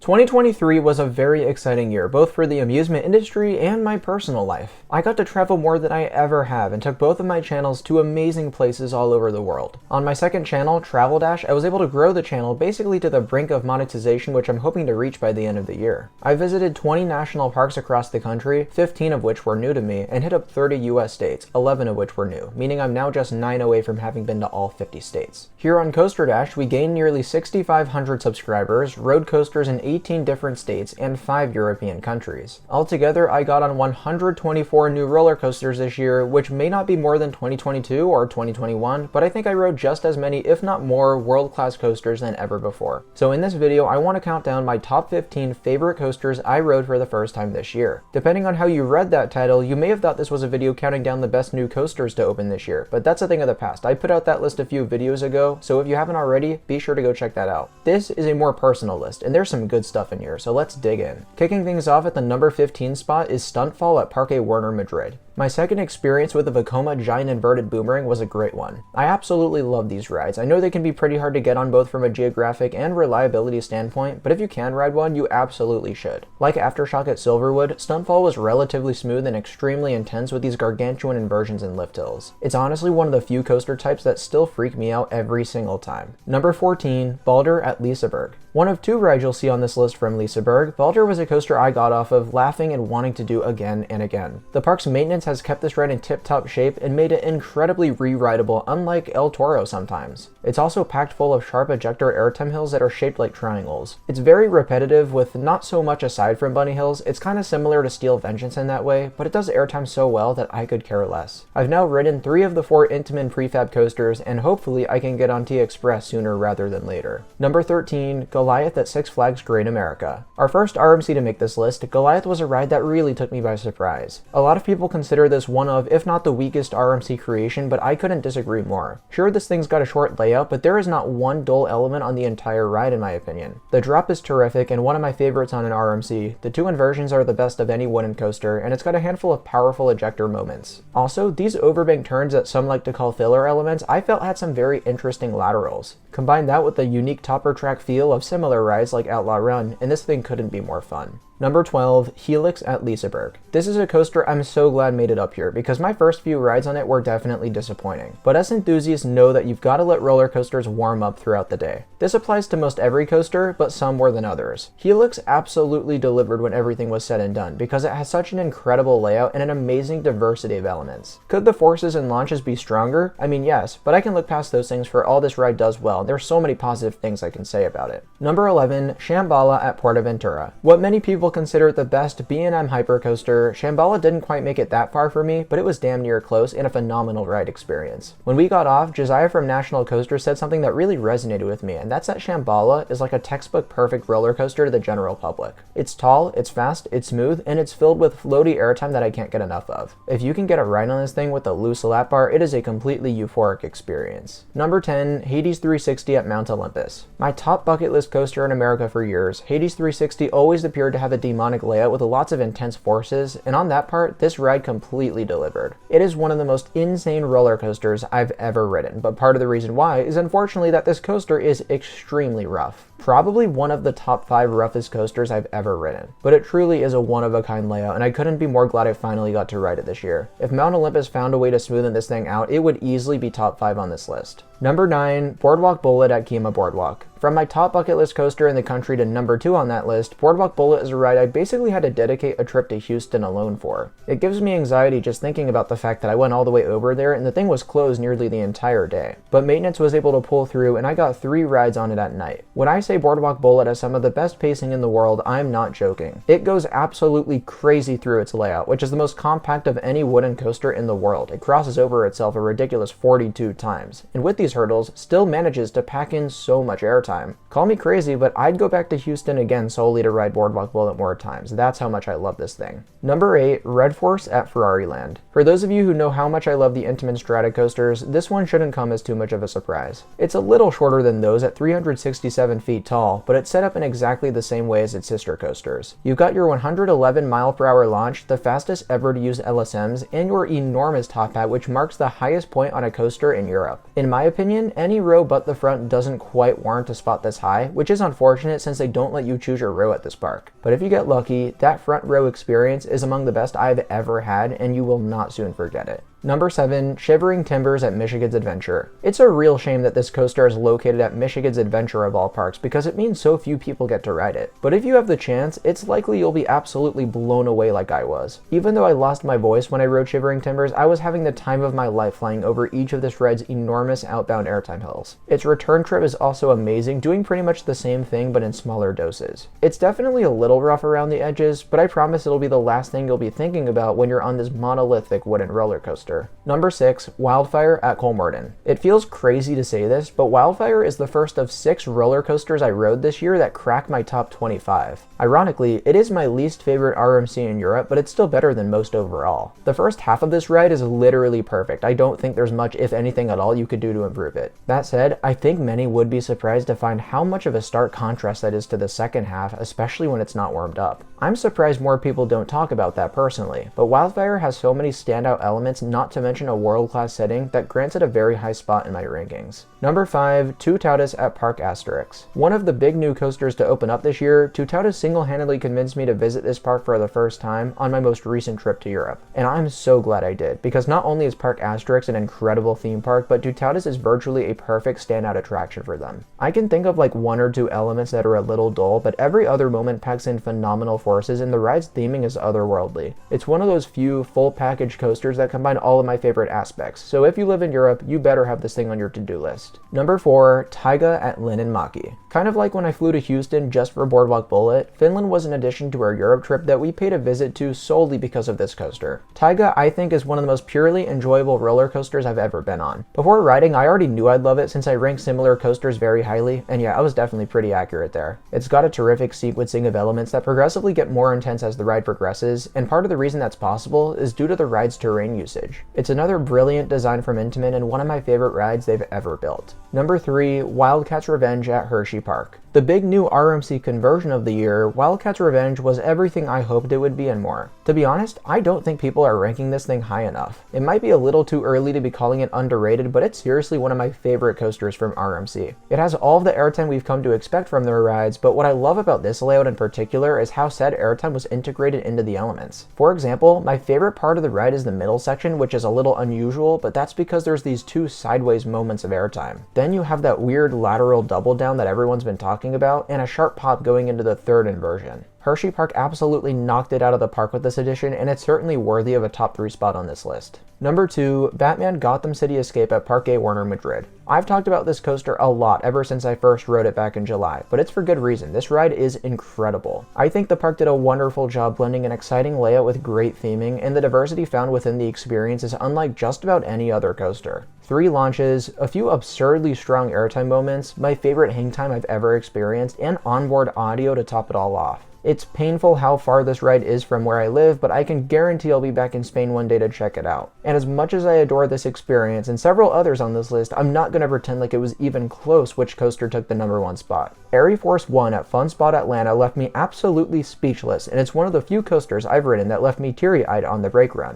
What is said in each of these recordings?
2023 was a very exciting year, both for the amusement industry and my personal life. I got to travel more than I ever have and took both of my channels to amazing places all over the world. On my second channel, Travel Dash, I was able to grow the channel basically to the brink of monetization, which I'm hoping to reach by the end of the year. I visited 20 national parks across the country, 15 of which were new to me, and hit up 30 US states, 11 of which were new, meaning I'm now just 9 away from having been to all 50 states. Here on Coaster Dash, we gained nearly 6,500 subscribers, rode coasters in 18 different states, and 5 European countries. Altogether, I got on 124 new roller coasters this year, which may not be more than 2022 or 2021, but I think I rode just as many, if not more, world-class coasters than ever before. So in this video, I want to count down my top 15 favorite coasters I rode for the first time this year. Depending on how you read that title, you may have thought this was a video counting down the best new coasters to open this year, but that's a thing of the past. I put out that list a few videos ago, so if you haven't already, be sure to go check that out. This is a more personal list, and there's some good stuff in here, so let's dig in. Kicking things off at the number 15 spot is Stunt Fall at Parque Warner Madrid. My second experience with the Vekoma Giant Inverted Boomerang was a great one. I absolutely love these rides. I know they can be pretty hard to get on both from a geographic and reliability standpoint, but if you can ride one, you absolutely should. Like Aftershock at Silverwood, Stunt Fall was relatively smooth and extremely intense with these gargantuan inversions and lift hills. It's honestly one of the few coaster types that still freak me out every single time. Number 14, Baler at Liseberg. One of 2 rides you'll see on this list from Liseberg, Baler was a coaster I got off of laughing and wanting to do again and again. The park's maintenance has kept this ride in tip-top shape and made it incredibly re-rideable, unlike El Toro sometimes. It's also packed full of sharp ejector airtime hills that are shaped like triangles. It's very repetitive with not so much aside from bunny hills. It's kind of similar to Steel Vengeance in that way, but it does airtime so well that I could care less. I've now ridden 3 of the 4 Intamin prefab coasters, and hopefully I can get on T-Express sooner rather than later. Number 13, Goliath at Six Flags Great America. Our first RMC to make this list, Goliath was a ride that really took me by surprise. A lot of people consider this one of, if not the weakest RMC creation, but I couldn't disagree more. Sure, this thing's got a short layout, but there is not one dull element on the entire ride in my opinion. The drop is terrific and one of my favorites on an RMC. The 2 inversions are the best of any wooden coaster, and it's got a handful of powerful ejector moments. Also, these overbank turns that some like to call filler elements, I felt had some very interesting laterals. Combine that with the unique topper track feel of similar rides like Outlaw Run, and this thing couldn't be more fun. Number 12, Helix at Liseberg. This is a coaster I'm so glad made it up here because my first few rides on it were definitely disappointing. But us enthusiasts know that you've got to let roller coasters warm up throughout the day. This applies to most every coaster, but some more than others. Helix absolutely delivered when everything was said and done because it has such an incredible layout and an amazing diversity of elements. Could the forces and launches be stronger? I mean, yes, but I can look past those things for all this ride does well. There's so many positive things I can say about it. Number 11, Shambhala at Portaventura. What many people consider the best B&M hypercoaster, Shambhala didn't quite make it that far for me, but it was damn near close and a phenomenal ride experience. When we got off, Josiah from National Coaster said something that really resonated with me, and that's that Shambhala is like a textbook perfect roller coaster to the general public. It's tall, it's fast, it's smooth, and it's filled with floaty airtime that I can't get enough of. If you can get a ride on this thing with a loose lap bar, it is a completely euphoric experience. Number 10, Hades 360 at Mount Olympus. My top bucket list coaster in America for years, Hades 360 always appeared to have a demonic layout with lots of intense forces, and on that part, this ride completely delivered. It is one of the most insane roller coasters I've ever ridden, but part of the reason why is unfortunately that this coaster is extremely rough. Probably one of the top 5 roughest coasters I've ever ridden, but it truly is a one-of-a-kind layout, and I couldn't be more glad I finally got to ride it this year. If Mount Olympus found a way to smoothen this thing out, it would easily be top 5 on this list. Number 9, Boardwalk Bullet at Kemah Boardwalk. From my top bucket list coaster in the country to number 2 on that list, Boardwalk Bullet is a ride I basically had to dedicate a trip to Houston alone for. It gives me anxiety just thinking about the fact that I went all the way over there and the thing was closed nearly the entire day. But maintenance was able to pull through and I got 3 rides on it at night. When I say Boardwalk Bullet has some of the best pacing in the world, I'm not joking. It goes absolutely crazy through its layout, which is the most compact of any wooden coaster in the world. It crosses over itself a ridiculous 42 times, and with these hurdles, still manages to pack in so much airtime. Call me crazy, but I'd go back to Houston again solely to ride Boardwalk Bullet more times. That's how much I love this thing. Number 8, Red Force at Ferrari Land. For those of you who know how much I love the Intamin Strata coasters, this one shouldn't come as too much of a surprise. It's a little shorter than those at 367 feet tall, but it's set up in exactly the same way as its sister coasters. You've got your 111 mph launch, the fastest ever to use LSMs, and your enormous top hat, which marks the highest point on a coaster in Europe. In my opinion, any row but the front doesn't quite warrant a a spot this high, which is unfortunate since they don't let you choose your row at this park. But if you get lucky, that front row experience is among the best I've ever had, and you will not soon forget it. Number 7, Shivering Timbers at Michigan's Adventure. It's a real shame that this coaster is located at Michigan's Adventure of all parks because it means so few people get to ride it. But if you have the chance, it's likely you'll be absolutely blown away like I was. Even though I lost my voice when I rode Shivering Timbers, I was having the time of my life flying over each of this ride's enormous outbound airtime hills. Its return trip is also amazing, doing pretty much the same thing but in smaller doses. It's definitely a little rough around the edges, but I promise it'll be the last thing you'll be thinking about when you're on this monolithic wooden roller coaster. Number 6, Wildfire at Kolmorten. It feels crazy to say this, but Wildfire is the first of 6 roller coasters I rode this year that cracked my top 25. Ironically, it is my least favorite RMC in Europe, but it's still better than most overall. The first half of this ride is literally perfect. I don't think there's much, if anything at all, you could do to improve it. That said, I think many would be surprised to find how much of a stark contrast that is to the second half, especially when it's not warmed up. I'm surprised more people don't talk about that personally, but Wildfire has so many standout elements, not to mention a world-class setting, that grants it a very high spot in my rankings. Number 5, Tutus at Park Asterix. One of the big new coasters to open up this year, Tutus single-handedly convinced me to visit this park for the first time on my most recent trip to Europe. And I'm so glad I did, because not only is Park Asterix an incredible theme park, but Tutus is virtually a perfect standout attraction for them. I can think of like 1 or 2 elements that are a little dull, but every other moment packs in phenomenal forces, and the ride's theming is otherworldly. It's one of those few full package coasters that combine all of my favorite aspects, so if you live in Europe, you better have this thing on your to-do list. Number 4, Tiga at Linnanmäki. Kind of like when I flew to Houston just for Boardwalk Bullet, Finland was an addition to our Europe trip that we paid a visit to solely because of this coaster. Tiga, I think, is one of the most purely enjoyable roller coasters I've ever been on. Before riding, I already knew I'd love it since I rank similar coasters very highly, and yeah, I was definitely pretty accurate there. It's got a terrific sequencing of elements that progressively get more intense as the ride progresses, and part of the reason that's possible is due to the ride's terrain usage. It's another brilliant design from Intamin and one of my favorite rides they've ever built. Number 3, Wildcats Revenge at Hershey Park. The big new RMC conversion of the year, Wildcats Revenge was everything I hoped it would be and more. To be honest, I don't think people are ranking this thing high enough. It might be a little too early to be calling it underrated, but it's seriously one of my favorite coasters from RMC. It has all of the airtime we've come to expect from their rides, but what I love about this layout in particular is how said airtime was integrated into the elements. For example, my favorite part of the ride is the middle section, which is a little unusual, but that's because there's these 2 sideways moments of airtime. Then you have that weird lateral double down that everyone's been talking about, and a sharp pop going into the 3rd inversion. Hershey Park absolutely knocked it out of the park with this edition, and it's certainly worthy of a top 3 spot on this list. Number 2, Batman Gotham City Escape at Parque Warner Madrid. I've talked about this coaster a lot ever since I first rode it back in July, but it's for good reason. This ride is incredible. I think the park did a wonderful job blending an exciting layout with great theming, and the diversity found within the experience is unlike just about any other coaster. 3 launches, a few absurdly strong airtime moments, my favorite hang time I've ever experienced, and onboard audio to top it all off. It's painful how far this ride is from where I live, but I can guarantee I'll be back in Spain one day to check it out. And as much as I adore this experience and several others on this list, I'm not gonna pretend like it was even close which coaster took the number 1 spot. Air Force One at Fun Spot Atlanta left me absolutely speechless, and it's one of the few coasters I've ridden that left me teary-eyed on the brake run.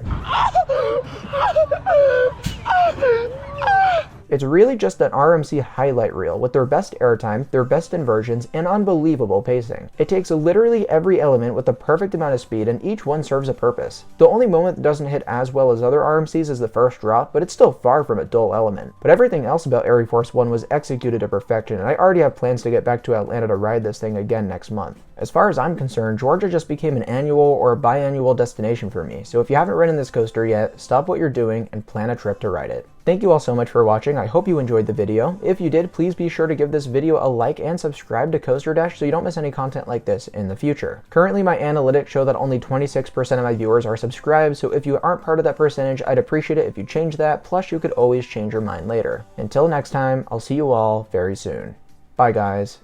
It's really just an RMC highlight reel with their best airtime, their best inversions, and unbelievable pacing. It takes literally every element with the perfect amount of speed, and each one serves a purpose. The only moment that doesn't hit as well as other RMCs is the first drop, but it's still far from a dull element. But everything else about Air Force One was executed to perfection, and I already have plans to get back to Atlanta to ride this thing again next month. As far as I'm concerned, Georgia just became an annual or biannual destination for me, so if you haven't ridden this coaster yet, stop what you're doing and plan a trip to ride it. Thank you all so much for watching. I hope you enjoyed the video. If you did, please be sure to give this video a like and subscribe to Coaster Dash so you don't miss any content like this in the future. Currently, my analytics show that only 26% of my viewers are subscribed, so if you aren't part of that percentage, I'd appreciate it if you change that, plus you could always change your mind later. Until next time, I'll see you all very soon. Bye guys.